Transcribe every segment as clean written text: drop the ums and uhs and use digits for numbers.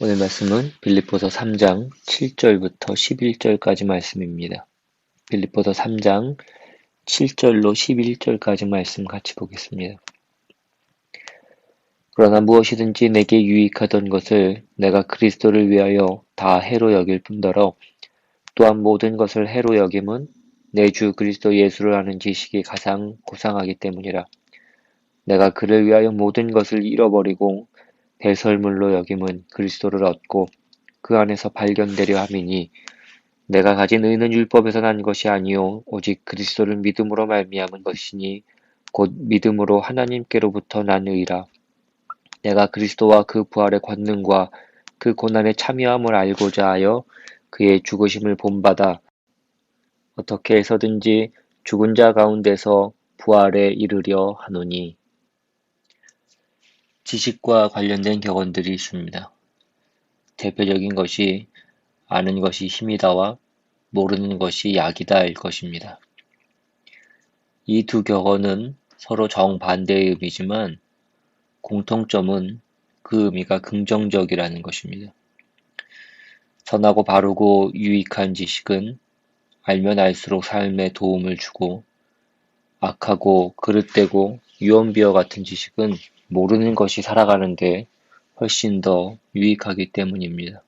오늘 말씀은 빌립보서 3장 7절부터 11절까지 말씀입니다. 빌립보서 3장 7절로 11절까지 말씀 같이 보겠습니다. 그러나 무엇이든지 내게 유익하던 것을 내가 그리스도를 위하여 다 해로 여길 뿐더러 또한 모든 것을 해로 여김은 내 주 그리스도 예수를 아는 지식이 가장 고상하기 때문이라. 내가 그를 위하여 모든 것을 잃어버리고 배설물로 여김은 그리스도를 얻고 그 안에서 발견되려 함이니 내가 가진 의는 율법에서 난 것이 아니요 오직 그리스도를 믿음으로 말미암은 것이니 곧 믿음으로 하나님께로부터 난 의라. 내가 그리스도와 그 부활의 권능과 그 고난의 참여함을 알고자 하여 그의 죽으심을 본받아 어떻게 해서든지 죽은 자 가운데서 부활에 이르려 하노니. 지식과 관련된 격언들이 있습니다. 대표적인 것이 아는 것이 힘이다와 모르는 것이 약이다일 것입니다. 이 두 격언은 서로 정반대의 의미지만 공통점은 그 의미가 긍정적이라는 것입니다. 선하고 바르고 유익한 지식은 알면 알수록 삶에 도움을 주고 악하고 그릇되고 유언비어 같은 지식은 모르는 것이 살아가는데 훨씬 더 유익하기 때문입니다.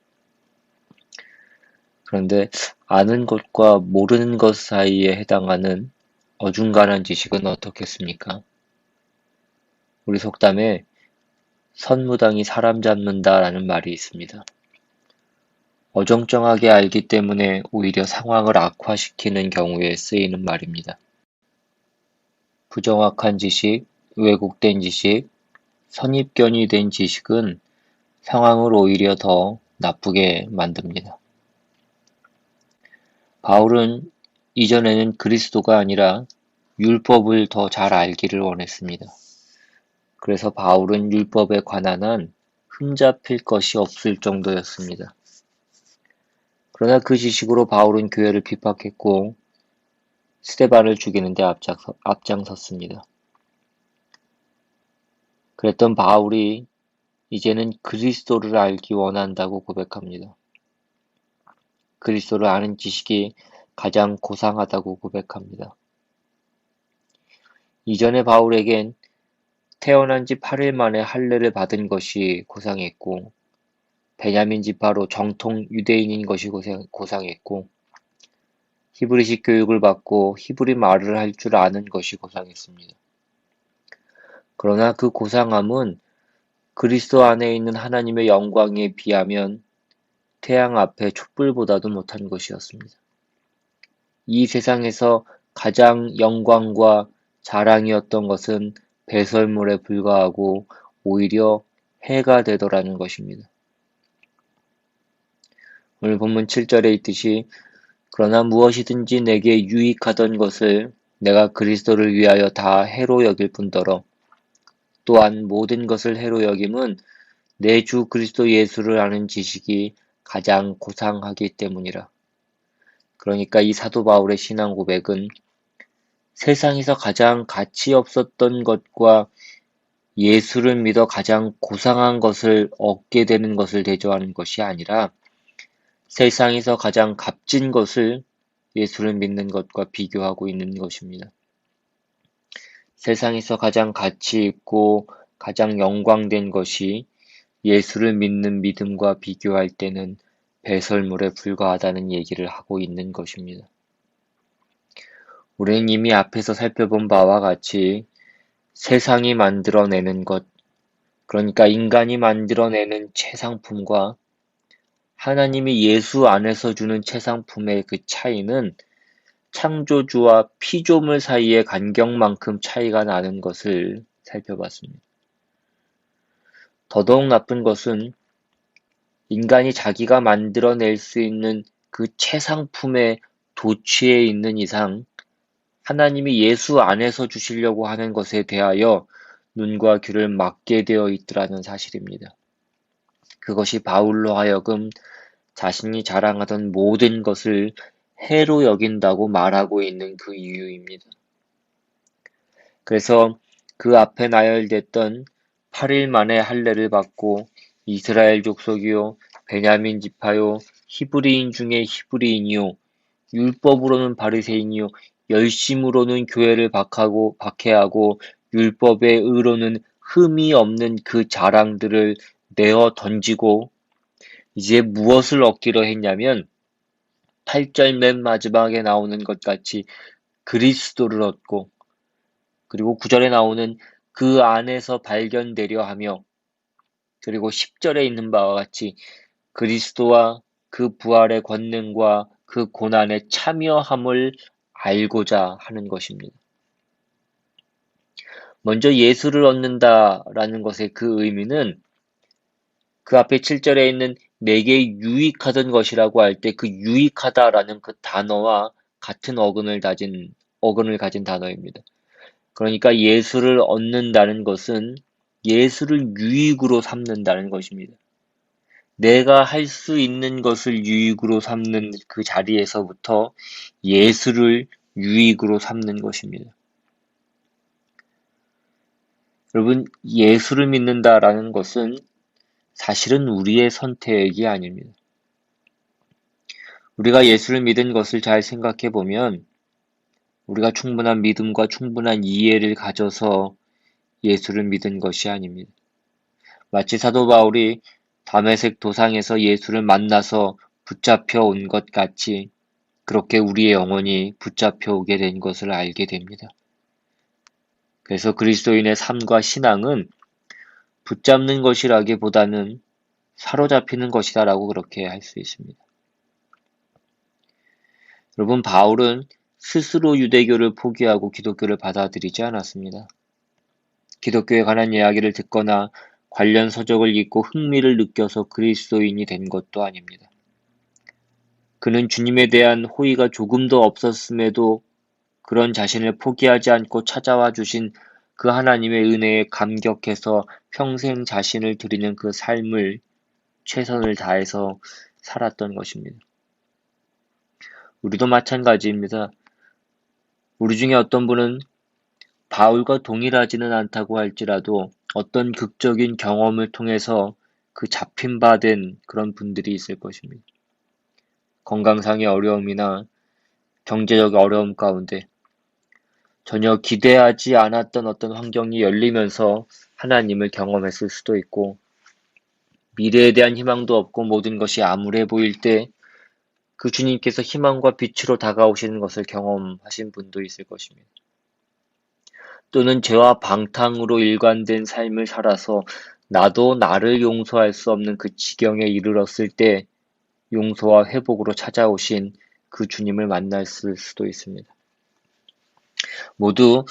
그런데 아는 것과 모르는 것 사이에 해당하는 어중간한 지식은 어떻겠습니까? 우리 속담에 선무당이 사람 잡는다라는 말이 있습니다. 어정쩡하게 알기 때문에 오히려 상황을 악화시키는 경우에 쓰이는 말입니다. 부정확한 지식, 왜곡된 지식, 선입견이 된 지식은 상황을 오히려 더 나쁘게 만듭니다. 바울은 이전에는 그리스도가 아니라 율법을 더 잘 알기를 원했습니다. 그래서 바울은 율법에 관한 한 흠잡힐 것이 없을 정도였습니다. 그러나 그 지식으로 바울은 교회를 핍박했고 스데반을 죽이는 데 앞장섰습니다. 그랬던 바울이 이제는 그리스도를 알기 원한다고 고백합니다. 그리스도를 아는 지식이 가장 고상하다고 고백합니다. 이전에 바울에겐 태어난 지 8일 만에 할례를 받은 것이 고상했고 베냐민 지파로 정통 유대인인 것이 고상했고 히브리식 교육을 받고 히브리 말을 할 줄 아는 것이 고상했습니다. 그러나 그 고상함은 그리스도 안에 있는 하나님의 영광에 비하면 태양 앞에 촛불보다도 못한 것이었습니다. 이 세상에서 가장 영광과 자랑이었던 것은 배설물에 불과하고 오히려 해가 되더라는 것입니다. 오늘 본문 7절에 있듯이 그러나 무엇이든지 내게 유익하던 것을 내가 그리스도를 위하여 다 해로 여길 뿐더러 또한 모든 것을 해로 여김은 내 주 그리스도 예수를 아는 지식이 가장 고상하기 때문이라. 그러니까 이 사도 바울의 신앙 고백은 세상에서 가장 가치 없었던 것과 예수를 믿어 가장 고상한 것을 얻게 되는 것을 대조하는 것이 아니라 세상에서 가장 값진 것을 예수를 믿는 것과 비교하고 있는 것입니다. 세상에서 가장 가치 있고 가장 영광된 것이 예수를 믿는 믿음과 비교할 때는 배설물에 불과하다는 얘기를 하고 있는 것입니다. 우리는 이미 앞에서 살펴본 바와 같이 세상이 만들어내는 것, 그러니까 인간이 만들어내는 최상품과 하나님이 예수 안에서 주는 최상품의 그 차이는 창조주와 피조물 사이의 간격만큼 차이가 나는 것을 살펴봤습니다. 더더욱 나쁜 것은 인간이 자기가 만들어낼 수 있는 그 최상품에 도취해 있는 이상 하나님이 예수 안에서 주시려고 하는 것에 대하여 눈과 귀를 막게 되어 있더라는 사실입니다. 그것이 바울로 하여금 자신이 자랑하던 모든 것을 해로 여긴다고 말하고 있는 그 이유입니다. 그래서 그 앞에 나열됐던 8일 만에 할례를 받고 이스라엘 족속이요, 베냐민 지파요, 히브리인 중에 히브리인이요, 율법으로는 바리새인이요, 열심으로는 교회를 박해하고 율법의 의로는 흠이 없는 그 자랑들을 내어 던지고 이제 무엇을 얻기로 했냐면 8절 맨 마지막에 나오는 것 같이 그리스도를 얻고 그리고 9절에 나오는 그 안에서 발견되려 하며 그리고 10절에 있는 바와 같이 그리스도와 그 부활의 권능과 그 고난에 참여함을 알고자 하는 것입니다. 먼저 예수를 얻는다라는 것의 그 의미는 그 앞에 7절에 있는 내게 유익하던 것이라고 할 때 그 유익하다라는 그 단어와 같은 어근을 가진 단어입니다. 그러니까 예수를 얻는다는 것은 예수를 유익으로 삼는다는 것입니다. 내가 할 수 있는 것을 유익으로 삼는 그 자리에서부터 예수를 유익으로 삼는 것입니다. 여러분, 예수를 믿는다라는 것은 사실은 우리의 선택이 아닙니다. 우리가 예수를 믿은 것을 잘 생각해 보면 우리가 충분한 믿음과 충분한 이해를 가져서 예수를 믿은 것이 아닙니다. 마치 사도 바울이 다메섹 도상에서 예수를 만나서 붙잡혀 온 것 같이 그렇게 우리의 영혼이 붙잡혀 오게 된 것을 알게 됩니다. 그래서 그리스도인의 삶과 신앙은 붙잡는 것이라기보다는 사로잡히는 것이다라고 그렇게 할 수 있습니다. 여러분, 바울은 스스로 유대교를 포기하고 기독교를 받아들이지 않았습니다. 기독교에 관한 이야기를 듣거나 관련 서적을 읽고 흥미를 느껴서 그리스도인이 된 것도 아닙니다. 그는 주님에 대한 호의가 조금도 없었음에도 그런 자신을 포기하지 않고 찾아와 주신 그 하나님의 은혜에 감격해서 평생 자신을 드리는 그 삶을 최선을 다해서 살았던 것입니다. 우리도 마찬가지입니다. 우리 중에 어떤 분은 바울과 동일하지는 않다고 할지라도 어떤 극적인 경험을 통해서 그 잡힌 바 된 그런 분들이 있을 것입니다. 건강상의 어려움이나 경제적 어려움 가운데 전혀 기대하지 않았던 어떤 환경이 열리면서 하나님을 경험했을 수도 있고 미래에 대한 희망도 없고 모든 것이 암울해 보일 때 그 주님께서 희망과 빛으로 다가오시는 것을 경험하신 분도 있을 것입니다. 또는 죄와 방탕으로 일관된 삶을 살아서 나도 나를 용서할 수 없는 그 지경에 이르렀을 때 용서와 회복으로 찾아오신 그 주님을 만났을 수도 있습니다. 모두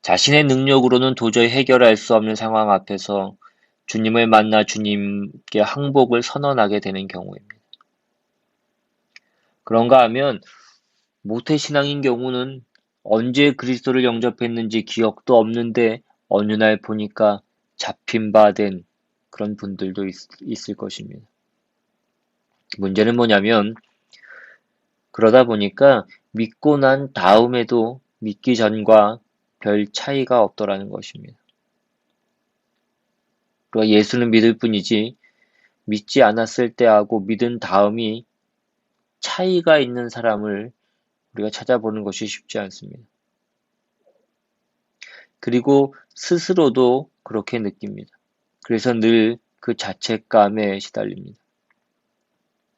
자신의 능력으로는 도저히 해결할 수 없는 상황 앞에서 주님을 만나 주님께 항복을 선언하게 되는 경우입니다. 그런가 하면 모태신앙인 경우는 언제 그리스도를 영접했는지 기억도 없는데 어느 날 보니까 잡힌 바 된 그런 분들도 있을 것입니다. 문제는 뭐냐면 그러다 보니까 믿고 난 다음에도 믿기 전과 별 차이가 없더라는 것입니다. 그러니까 예수는 믿을 뿐이지 믿지 않았을 때하고 믿은 다음이 차이가 있는 사람을 우리가 찾아보는 것이 쉽지 않습니다. 그리고 스스로도 그렇게 느낍니다. 그래서 늘 그 자책감에 시달립니다.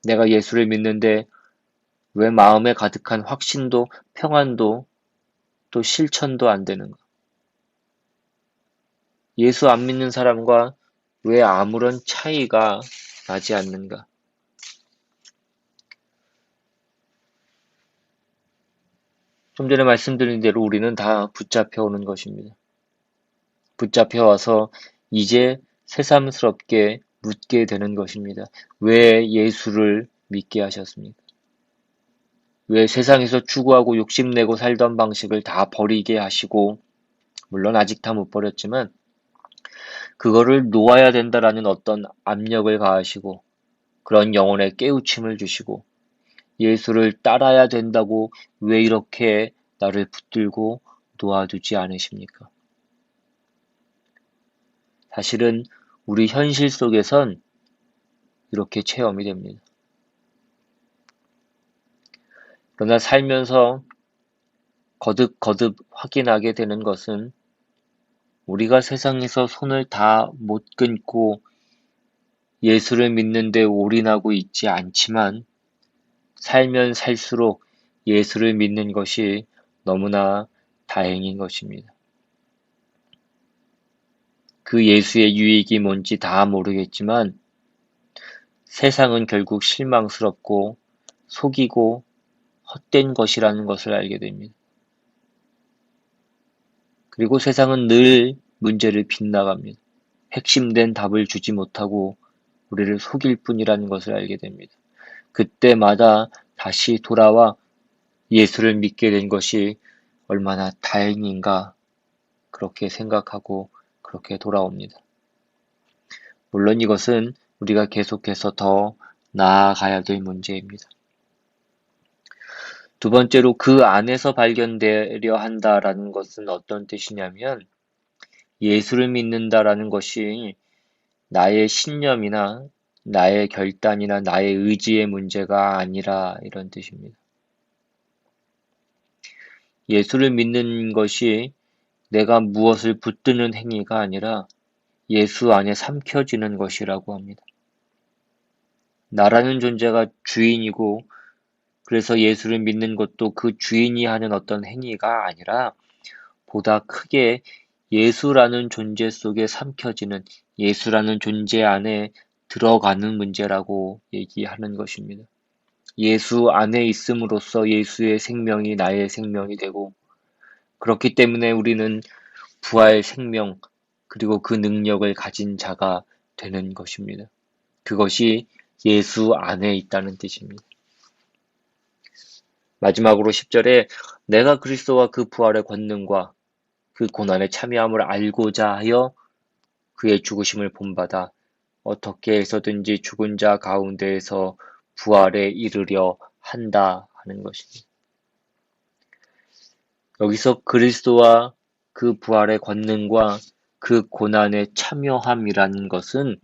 내가 예수를 믿는데 왜 마음에 가득한 확신도 평안도 또 실천도 안 되는가? 예수 안 믿는 사람과 왜 아무런 차이가 나지 않는가? 좀 전에 말씀드린 대로 우리는 다 붙잡혀 오는 것입니다. 붙잡혀 와서 이제 새삼스럽게 묻게 되는 것입니다. 왜 예수를 믿게 하셨습니까? 왜 세상에서 추구하고 욕심내고 살던 방식을 다 버리게 하시고, 물론 아직 다 못 버렸지만, 그거를 놓아야 된다라는 어떤 압력을 가하시고, 그런 영혼의 깨우침을 주시고, 예수를 따라야 된다고 왜 이렇게 나를 붙들고 놓아두지 않으십니까? 사실은 우리 현실 속에선 이렇게 체험이 됩니다. 그러나 살면서 거듭거듭 확인하게 되는 것은 우리가 세상에서 손을 다 못 끊고 예수를 믿는 데 올인하고 있지 않지만 살면 살수록 예수를 믿는 것이 너무나 다행인 것입니다. 그 예수의 유익이 뭔지 다 모르겠지만 세상은 결국 실망스럽고 속이고 헛된 것이라는 것을 알게 됩니다. 그리고 세상은 늘 문제를 빗나갑니다. 핵심된 답을 주지 못하고 우리를 속일 뿐이라는 것을 알게 됩니다. 그때마다 다시 돌아와 예수를 믿게 된 것이 얼마나 다행인가 그렇게 생각하고 그렇게 돌아옵니다. 물론 이것은 우리가 계속해서 더 나아가야 될 문제입니다. 두 번째로 그 안에서 발견되려 한다라는 것은 어떤 뜻이냐면 예수를 믿는다라는 것이 나의 신념이나 나의 결단이나 나의 의지의 문제가 아니라 이런 뜻입니다. 예수를 믿는 것이 내가 무엇을 붙드는 행위가 아니라 예수 안에 삼켜지는 것이라고 합니다. 나라는 존재가 주인이고 그래서 예수를 믿는 것도 그 주인이 하는 어떤 행위가 아니라 보다 크게 예수라는 존재 속에 삼켜지는 예수라는 존재 안에 들어가는 문제라고 얘기하는 것입니다. 예수 안에 있음으로써 예수의 생명이 나의 생명이 되고 그렇기 때문에 우리는 부활 생명 그리고 그 능력을 가진 자가 되는 것입니다. 그것이 예수 안에 있다는 뜻입니다. 마지막으로 10절에 내가 그리스도와 그 부활의 권능과 그 고난에 참여함을 알고자 하여 그의 죽으심을 본받아 어떻게 해서든지 죽은 자 가운데에서 부활에 이르려 한다 하는 것입니다. 여기서 그리스도와 그 부활의 권능과 그 고난에 참여함이라는 것은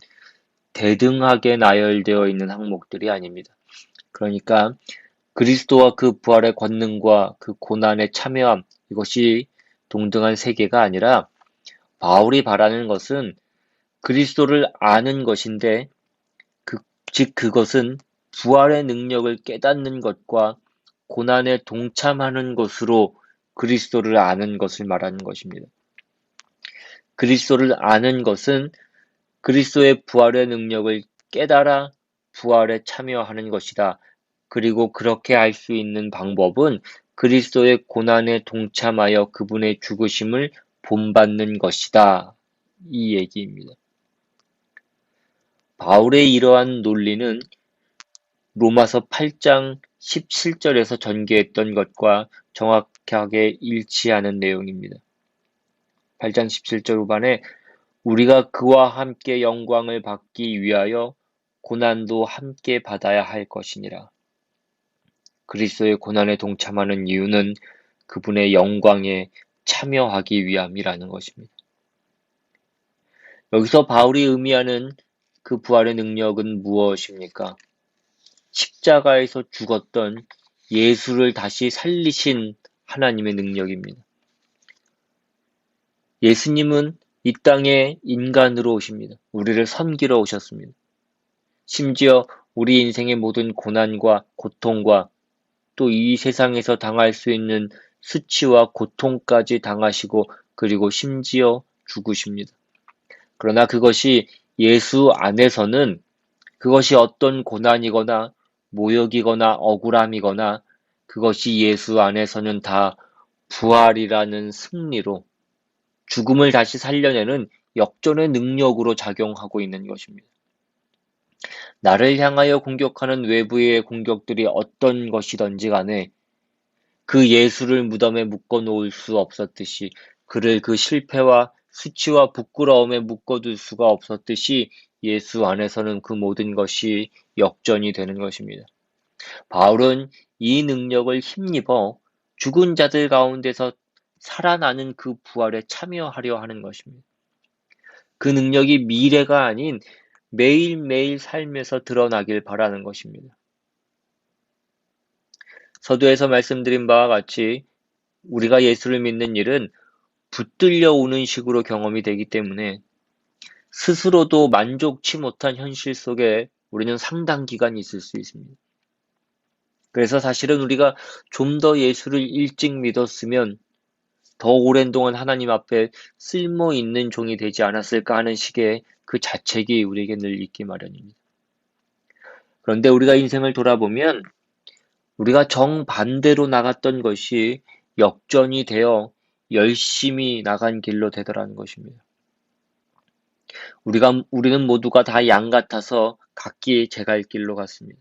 대등하게 나열되어 있는 항목들이 아닙니다. 그러니까 그리스도와 그 부활의 권능과 그 고난에 참여함 이것이 동등한 세계가 아니라 바울이 바라는 것은 그리스도를 아는 것인데 즉 그것은 부활의 능력을 깨닫는 것과 고난에 동참하는 것으로 그리스도를 아는 것을 말하는 것입니다. 그리스도를 아는 것은 그리스도의 부활의 능력을 깨달아 부활에 참여하는 것이다. 그리고 그렇게 할 수 있는 방법은 그리스도의 고난에 동참하여 그분의 죽으심을 본받는 것이다. 이 얘기입니다. 바울의 이러한 논리는 로마서 8장 17절에서 전개했던 것과 정확하게 일치하는 내용입니다. 8장 17절 후반에 우리가 그와 함께 영광을 받기 위하여 고난도 함께 받아야 할 것이니라. 그리스도의 고난에 동참하는 이유는 그분의 영광에 참여하기 위함이라는 것입니다. 여기서 바울이 의미하는 그 부활의 능력은 무엇입니까? 십자가에서 죽었던 예수를 다시 살리신 하나님의 능력입니다. 예수님은 이 땅에 인간으로 오십니다. 우리를 섬기러 오셨습니다. 심지어 우리 인생의 모든 고난과 고통과 또 이 세상에서 당할 수 있는 수치와 고통까지 당하시고 그리고 심지어 죽으십니다. 그러나 그것이 예수 안에서는 그것이 어떤 고난이거나 모욕이거나 억울함이거나 그것이 예수 안에서는 다 부활이라는 승리로 죽음을 다시 살려내는 역전의 능력으로 작용하고 있는 것입니다. 나를 향하여 공격하는 외부의 공격들이 어떤 것이든지 간에 그 예수를 무덤에 묶어 놓을 수 없었듯이 그를 그 실패와 수치와 부끄러움에 묶어둘 수가 없었듯이 예수 안에서는 그 모든 것이 역전이 되는 것입니다. 바울은 이 능력을 힘입어 죽은 자들 가운데서 살아나는 그 부활에 참여하려 하는 것입니다. 그 능력이 미래가 아닌 매일매일 삶에서 드러나길 바라는 것입니다. 서두에서 말씀드린 바와 같이 우리가 예수를 믿는 일은 붙들려 오는 식으로 경험이 되기 때문에 스스로도 만족치 못한 현실 속에 우리는 상당 기간 있을 수 있습니다. 그래서 사실은 우리가 좀 더 예수를 일찍 믿었으면 더 오랜 동안 하나님 앞에 쓸모 있는 종이 되지 않았을까 하는 식의 그 자책이 우리에게 늘 있기 마련입니다. 그런데 우리가 인생을 돌아보면 우리가 정반대로 나갔던 것이 역전이 되어 열심히 나간 길로 되더라는 것입니다. 우리는 모두가 다 양 같아서 각기 제 갈 길로 갔습니다.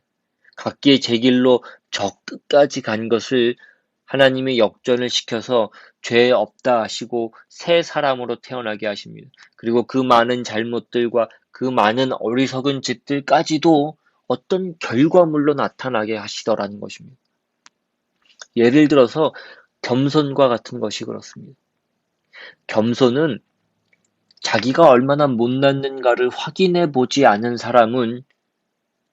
각기 제 길로 저 끝까지 간 것을 하나님이 역전을 시켜서 죄 없다 하시고 새 사람으로 태어나게 하십니다. 그리고 그 많은 잘못들과 그 많은 어리석은 짓들까지도 어떤 결과물로 나타나게 하시더라는 것입니다. 예를 들어서 겸손과 같은 것이 그렇습니다. 겸손은 자기가 얼마나 못났는가를 확인해 보지 않은 사람은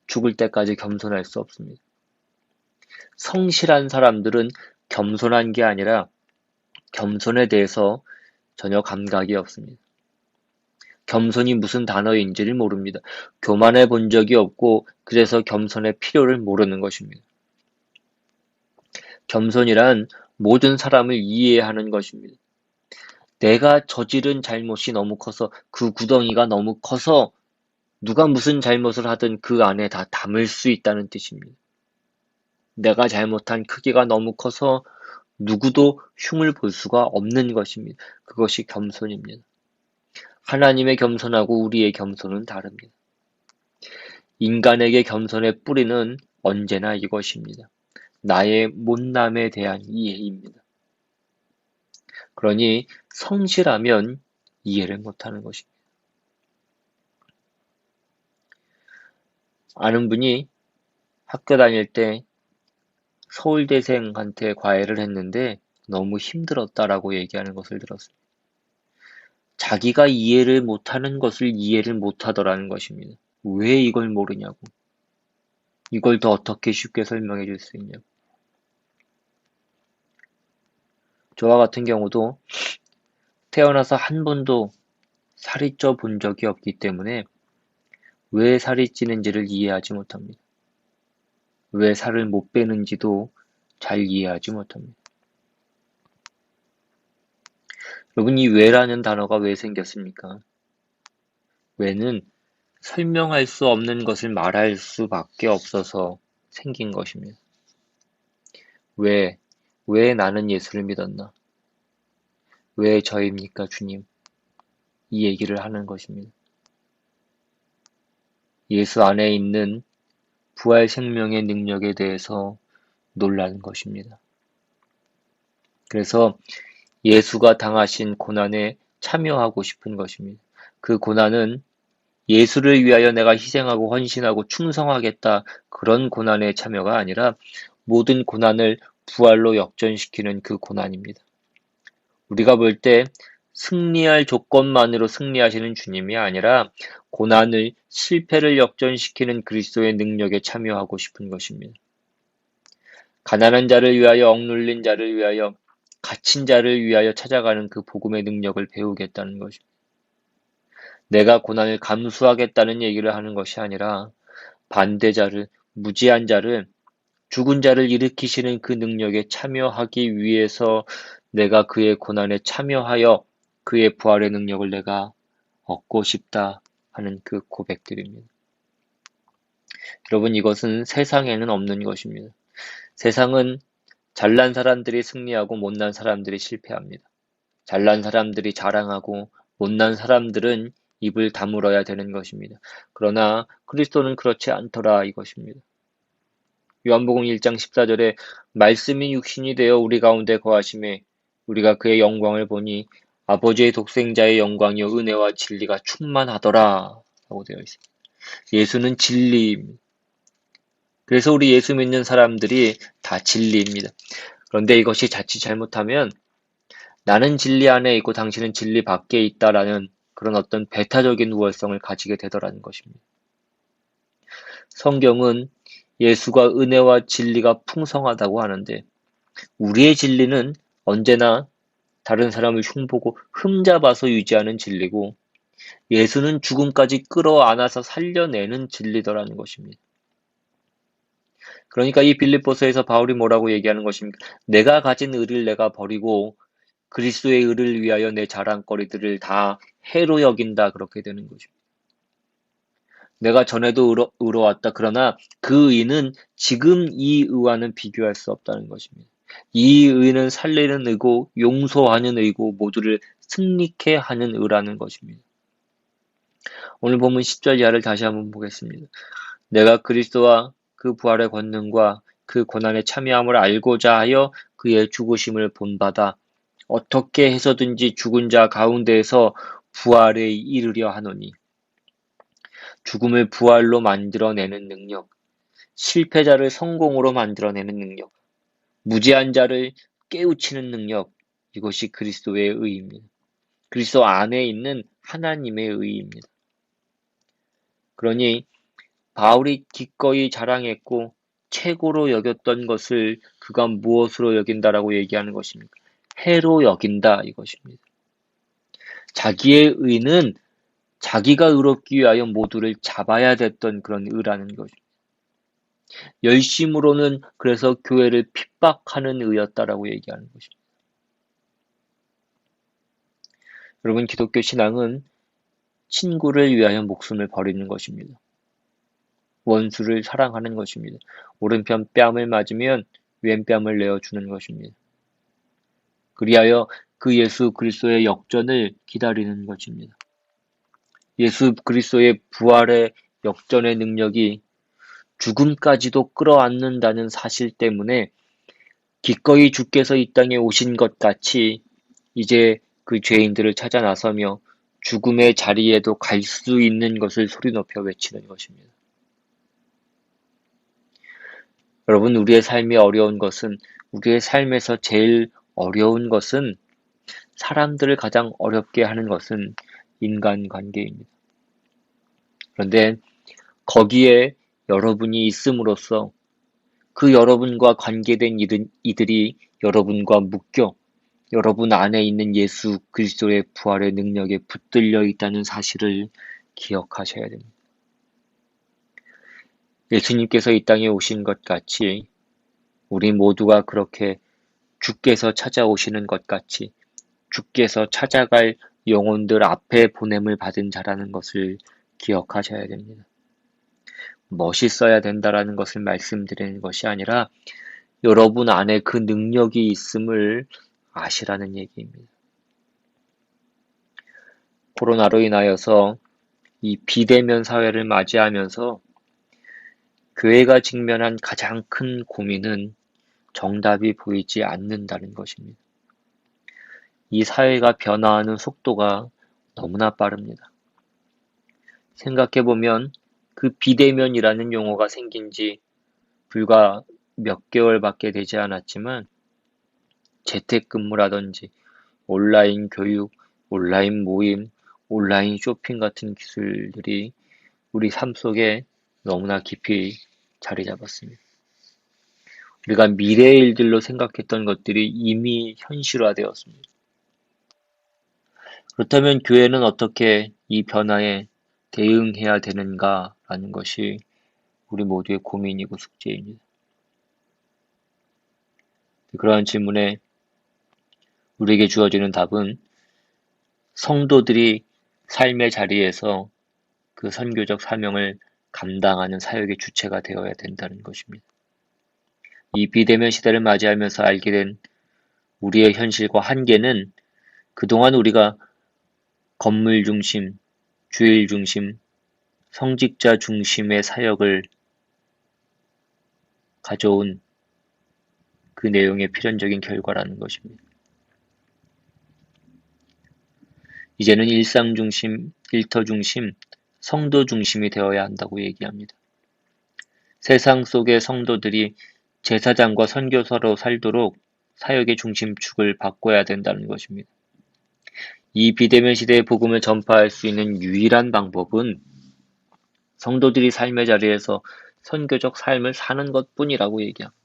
죽을 때까지 겸손할 수 없습니다. 성실한 사람들은 겸손한 게 아니라 겸손에 대해서 전혀 감각이 없습니다. 겸손이 무슨 단어인지를 모릅니다. 교만해 본 적이 없고 그래서 겸손의 필요를 모르는 것입니다. 겸손이란 모든 사람을 이해하는 것입니다. 내가 저지른 잘못이 너무 커서 그 구덩이가 너무 커서 누가 무슨 잘못을 하든 그 안에 다 담을 수 있다는 뜻입니다. 내가 잘못한 크기가 너무 커서 누구도 흉을 볼 수가 없는 것입니다. 그것이 겸손입니다. 하나님의 겸손하고 우리의 겸손은 다릅니다. 인간에게 겸손의 뿌리는 언제나 이것입니다. 나의 못남에 대한 이해입니다. 그러니 성실하면 이해를 못하는 것입니다. 아는 분이 학교 다닐 때 서울대생한테 과외를 했는데 너무 힘들었다라고 얘기하는 것을 들었습니다. 자기가 이해를 못하는 것을 이해를 못하더라는 것입니다. 왜 이걸 모르냐고. 이걸 더 어떻게 쉽게 설명해 줄 수 있냐고. 저와 같은 경우도 태어나서 한 번도 살이 쪄 본 적이 없기 때문에 왜 살이 찌는지를 이해하지 못합니다. 왜 살을 못 빼는지도 잘 이해하지 못합니다. 여러분, 이 왜라는 단어가 왜 생겼습니까? 왜는 설명할 수 없는 것을 말할 수밖에 없어서 생긴 것입니다. 왜 나는 예수를 믿었나? 왜 저입니까, 주님? 이 얘기를 하는 것입니다. 예수 안에 있는 부활 생명의 능력에 대해서 놀라는 것입니다. 그래서 예수가 당하신 고난에 참여하고 싶은 것입니다. 그 고난은 예수를 위하여 내가 희생하고 헌신하고 충성하겠다 그런 고난에 참여가 아니라 모든 고난을 부활로 역전시키는 그 고난입니다. 우리가 볼 때 승리할 조건만으로 승리하시는 주님이 아니라 고난을 실패를 역전시키는 그리스도의 능력에 참여하고 싶은 것입니다. 가난한 자를 위하여 억눌린 자를 위하여 갇힌 자를 위하여 찾아가는 그 복음의 능력을 배우겠다는 것입니다. 내가 고난을 감수하겠다는 얘기를 하는 것이 아니라 반대자를, 무지한 자를, 죽은 자를 일으키시는 그 능력에 참여하기 위해서 내가 그의 고난에 참여하여 그의 부활의 능력을 내가 얻고 싶다 하는 그 고백들입니다. 여러분, 이것은 세상에는 없는 것입니다. 세상은 잘난 사람들이 승리하고 못난 사람들이 실패합니다. 잘난 사람들이 자랑하고 못난 사람들은 입을 다물어야 되는 것입니다. 그러나 그리스도는 그렇지 않더라 이것입니다. 요한복음 1장 14절에 말씀이 육신이 되어 우리 가운데 거하심에 우리가 그의 영광을 보니 아버지의 독생자의 영광이요 은혜와 진리가 충만하더라 라고 되어 있습니다. 예수는 진리입니다. 그래서 우리 예수 믿는 사람들이 다 진리입니다. 그런데 이것이 자칫 잘못하면 나는 진리 안에 있고 당신은 진리 밖에 있다라는 그런 어떤 배타적인 우월성을 가지게 되더라는 것입니다. 성경은 예수가 은혜와 진리가 풍성하다고 하는데 우리의 진리는 언제나 다른 사람을 흉보고 흠잡아서 유지하는 진리고 예수는 죽음까지 끌어안아서 살려내는 진리더라는 것입니다. 그러니까 이 빌립보서에서 바울이 뭐라고 얘기하는 것입니까? 내가 가진 의를 내가 버리고 그리스도의 의를 위하여 내 자랑거리들을 다 해로 여긴다 그렇게 되는 것입니다. 내가 전에도 의로웠다. 그러나 그 의는 지금 이 의와는 비교할 수 없다는 것입니다. 이 의는 살리는 의고 용서하는 의고 모두를 승리케 하는 의라는 것입니다. 오늘 본문 10절 이하를 다시 한번 보겠습니다. 내가 그리스도와 그 부활의 권능과 그 고난에 참여함을 알고자 하여 그의 죽으심을 본받아 어떻게 해서든지 죽은 자 가운데에서 부활에 이르려 하노니 죽음을 부활로 만들어내는 능력, 실패자를 성공으로 만들어내는 능력, 무지한 자를 깨우치는 능력, 이것이 그리스도의 의입니다. 그리스도 안에 있는 하나님의 의입니다. 그러니 바울이 기꺼이 자랑했고 최고로 여겼던 것을 그가 무엇으로 여긴다라고 얘기하는 것입니까? 해로 여긴다 이것입니다. 자기의 의는 자기가 의롭기 위하여 모두를 잡아야 됐던 그런 의라는 것입니다. 열심으로는 그래서 교회를 핍박하는 의였다라고 얘기하는 것입니다. 여러분, 기독교 신앙은 친구를 위하여 목숨을 버리는 것입니다. 원수를 사랑하는 것입니다. 오른편 뺨을 맞으면 왼뺨을 내어주는 것입니다. 그리하여 그 예수 그리스도의 역전을 기다리는 것입니다. 예수 그리스도의 부활의 역전의 능력이 죽음까지도 끌어안는다는 사실 때문에 기꺼이 주께서 이 땅에 오신 것 같이 이제 그 죄인들을 찾아 나서며 죽음의 자리에도 갈 수 있는 것을 소리 높여 외치는 것입니다. 여러분, 우리의 삶이 어려운 것은, 우리의 삶에서 제일 어려운 것은, 사람들을 가장 어렵게 하는 것은 인간관계입니다. 그런데 거기에 여러분이 있음으로써 그 여러분과 관계된 이들이 여러분과 묶여 여러분 안에 있는 예수 그리스도의 부활의 능력에 붙들려 있다는 사실을 기억하셔야 됩니다. 예수님께서 이 땅에 오신 것 같이 우리 모두가 그렇게 주께서 찾아오시는 것 같이 주께서 찾아갈 영혼들 앞에 보냄을 받은 자라는 것을 기억하셔야 됩니다. 멋있어야 된다라는 것을 말씀드리는 것이 아니라 여러분 안에 그 능력이 있음을 아시라는 얘기입니다. 코로나로 인하여서 이 비대면 사회를 맞이하면서 교회가 직면한 가장 큰 고민은 정답이 보이지 않는다는 것입니다. 이 사회가 변화하는 속도가 너무나 빠릅니다. 생각해보면 그 비대면이라는 용어가 생긴 지 불과 몇 개월밖에 되지 않았지만 재택근무라든지 온라인 교육, 온라인 모임, 온라인 쇼핑 같은 기술들이 우리 삶 속에 너무나 깊이 자리 잡았습니다. 우리가 미래의 일들로 생각했던 것들이 이미 현실화되었습니다. 그렇다면 교회는 어떻게 이 변화에 대응해야 되는가라는 것이 우리 모두의 고민이고 숙제입니다. 그러한 질문에 우리에게 주어지는 답은 성도들이 삶의 자리에서 그 선교적 사명을 감당하는 사역의 주체가 되어야 된다는 것입니다. 이 비대면 시대를 맞이하면서 알게 된 우리의 현실과 한계는 그동안 우리가 건물 중심, 주일 중심, 성직자 중심의 사역을 가져온 그 내용의 필연적인 결과라는 것입니다. 이제는 일상 중심, 일터 중심, 성도 중심이 되어야 한다고 얘기합니다. 세상 속의 성도들이 제사장과 선교사로 살도록 사역의 중심축을 바꿔야 된다는 것입니다. 이 비대면 시대의 복음을 전파할 수 있는 유일한 방법은 성도들이 삶의 자리에서 선교적 삶을 사는 것뿐이라고 얘기합니다.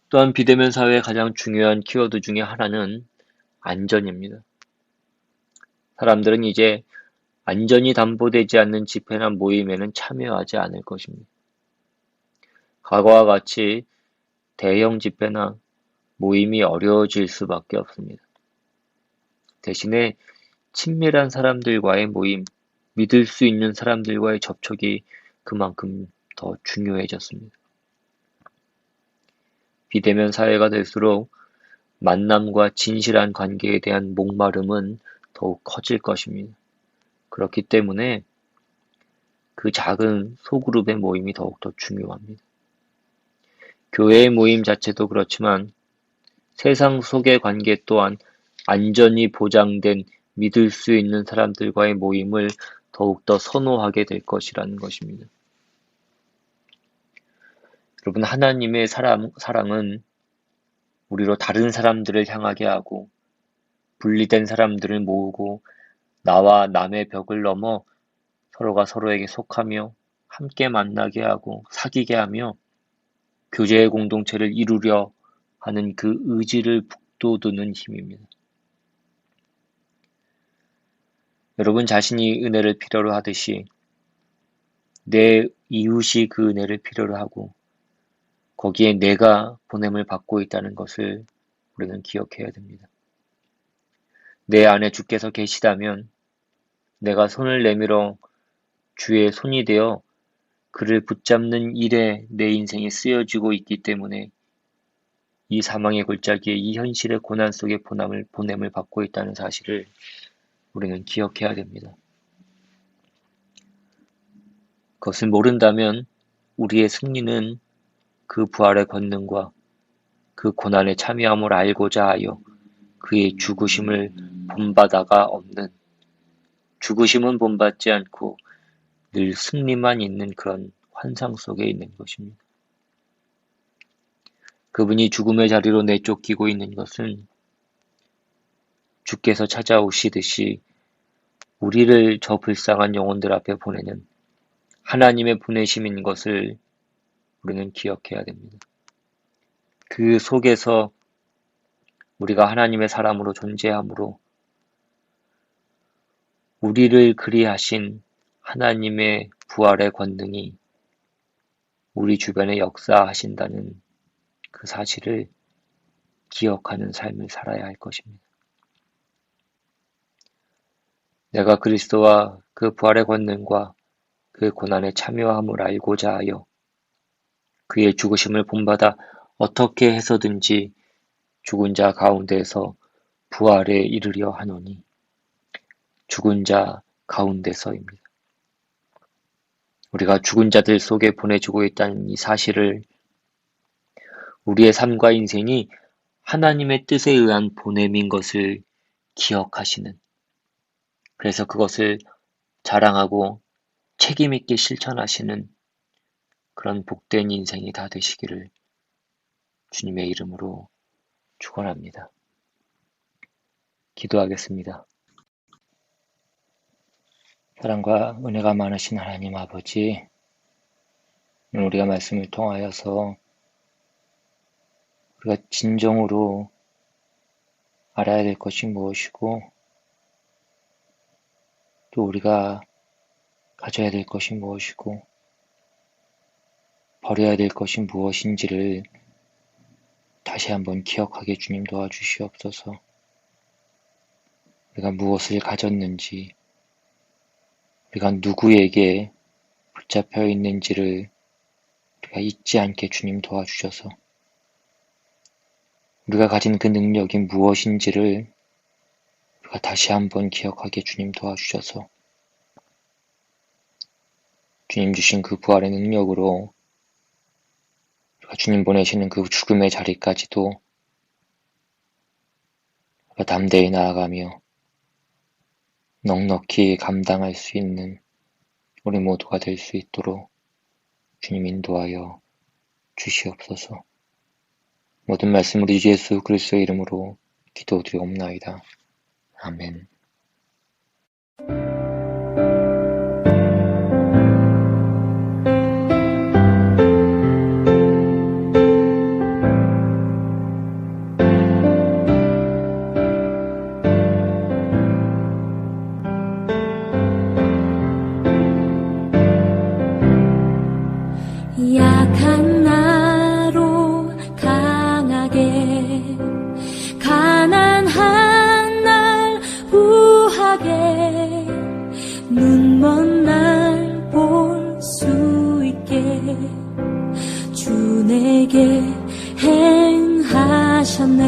또한 비대면 사회의 가장 중요한 키워드 중에 하나는 안전입니다. 사람들은 이제 안전이 담보되지 않는 집회나 모임에는 참여하지 않을 것입니다. 과거와 같이 대형 집회나 모임이 어려워질 수밖에 없습니다. 대신에 친밀한 사람들과의 모임, 믿을 수 있는 사람들과의 접촉이 그만큼 더 중요해졌습니다. 비대면 사회가 될수록 만남과 진실한 관계에 대한 목마름은 더욱 커질 것입니다. 그렇기 때문에 그 작은 소그룹의 모임이 더욱더 중요합니다. 교회의 모임 자체도 그렇지만 세상 속의 관계 또한 안전이 보장된 믿을 수 있는 사람들과의 모임을 더욱더 선호하게 될 것이라는 것입니다. 여러분, 하나님의 사랑은 우리로 다른 사람들을 향하게 하고 분리된 사람들을 모으고 나와 남의 벽을 넘어 서로가 서로에게 속하며 함께 만나게 하고 사귀게 하며 교제의 공동체를 이루려 하는 그 의지를 북돋우는 힘입니다. 여러분 자신이 은혜를 필요로 하듯이 내 이웃이 그 은혜를 필요로 하고 거기에 내가 보냄을 받고 있다는 것을 우리는 기억해야 됩니다. 내 안에 주께서 계시다면 내가 손을 내밀어 주의 손이 되어 그를 붙잡는 일에 내 인생이 쓰여지고 있기 때문에 이 사망의 골짜기에 이 현실의 고난 속에 보냄을 받고 있다는 사실을 우리는 기억해야 됩니다. 그것을 모른다면 우리의 승리는 그 부활의 권능과 그 고난에 참여함을 알고자 하여 그의 죽으심을 본바다가 없는, 죽으심은 본받지 않고 늘 승리만 있는 그런 환상 속에 있는 것입니다. 그분이 죽음의 자리로 내쫓기고 있는 것은 주께서 찾아오시듯이 우리를 저 불쌍한 영혼들 앞에 보내는 하나님의 보내심인 것을 우리는 기억해야 됩니다. 그 속에서 우리가 하나님의 사람으로 존재함으로 우리를 그리하신 하나님의 부활의 권능이 우리 주변에 역사하신다는 그 사실을 기억하는 삶을 살아야 할 것입니다. 내가 그리스도와 그 부활의 권능과 그 고난에 참여함을 알고자 하여 그의 죽으심을 본받아 어떻게 해서든지 죽은 자 가운데서 부활에 이르려 하노니 죽은 자 가운데서입니다. 우리가 죽은 자들 속에 보내주고 있다는 이 사실을 우리의 삶과 인생이 하나님의 뜻에 의한 보냄인 것을 기억하시는, 그래서 그것을 자랑하고 책임있게 실천하시는 그런 복된 인생이 다 되시기를 주님의 이름으로 축원합니다. 기도하겠습니다. 사랑과 은혜가 많으신 하나님 아버지, 오늘 우리가 말씀을 통하여서 우리가 진정으로 알아야 될 것이 무엇이고 또 우리가 가져야 될 것이 무엇이고 버려야 될 것이 무엇인지를 다시 한번 기억하게 주님 도와주시옵소서. 우리가 무엇을 가졌는지, 우리가 누구에게 붙잡혀 있는지를 우리가 잊지 않게 주님 도와주셔서 우리가 가진 그 능력이 무엇인지를 우리가 다시 한번 기억하게 주님 도와주셔서 주님 주신 그 부활의 능력으로 우리가 주님 보내시는 그 죽음의 자리까지도 우리가 담대히 나아가며 넉넉히 감당할 수 있는 우리 모두가 될 수 있도록 주님 인도하여 주시옵소서. 모든 말씀 우리 주 예수 그리스도의 이름으로 기도드리옵나이다. 아멘. 약한 나로 강하게 가난한 날 우하게 눈먼 날 볼 수 있게 주 내게 행하셨네.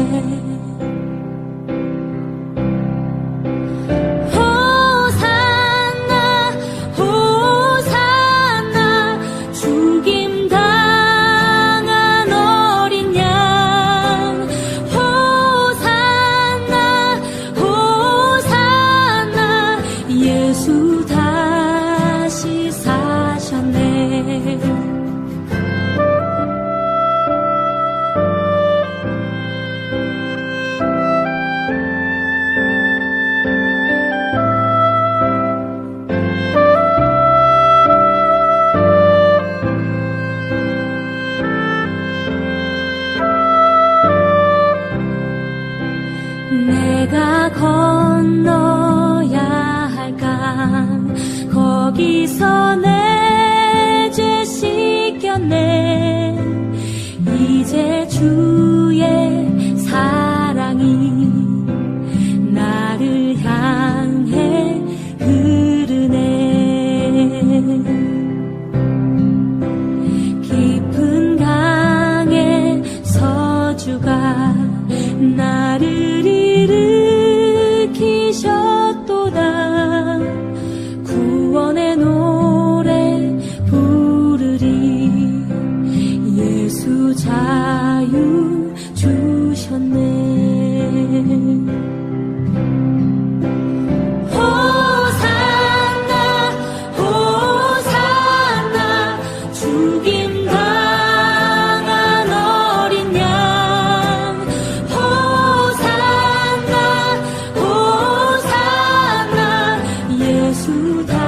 내가 건너야 할 강 거기서 내 죄 씻겼네. 이제 주의 사랑이 나를 향해 흐르네. 깊은 강에 서주가 나를 일으키셨도다. 구원의 노래 부르리. 예수 자유 주셨네. 예수 다